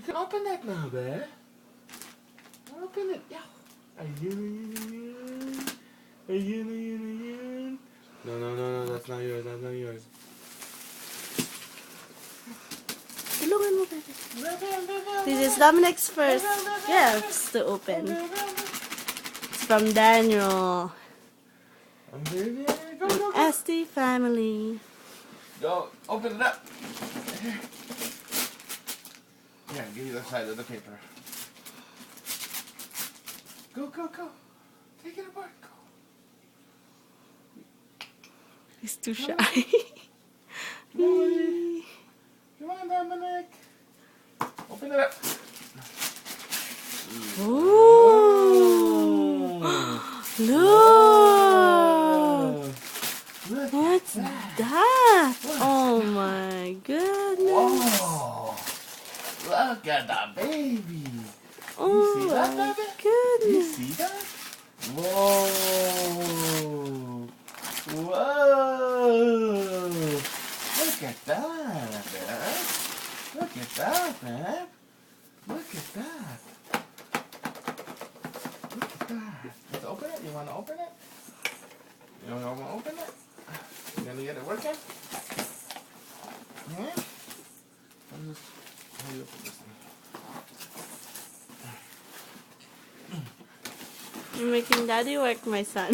You can open that now, babe. Open it. Yeah. Ayun. No, that's not yours. That's not yours. Tulungan mo, baby. This is Dominic's first gifts to open. It's from Daniel. Baby, go. ST family. Go, open it up. Here, give you the side of the paper. Go. Take it apart. Go. He's too shy. Come on, Dominic. Open it up. Ooh. Look. What's that? Oh my goodness. Whoa. Look at the baby. Oh You see that, my baby? You goodness. see that? Whoa. Look at that, man. Look at that, man. Look at that. Let's open it. You want to open it? You want to open it? You going to get it working? Yeah? How do you open this thing? You're making daddy work, my son.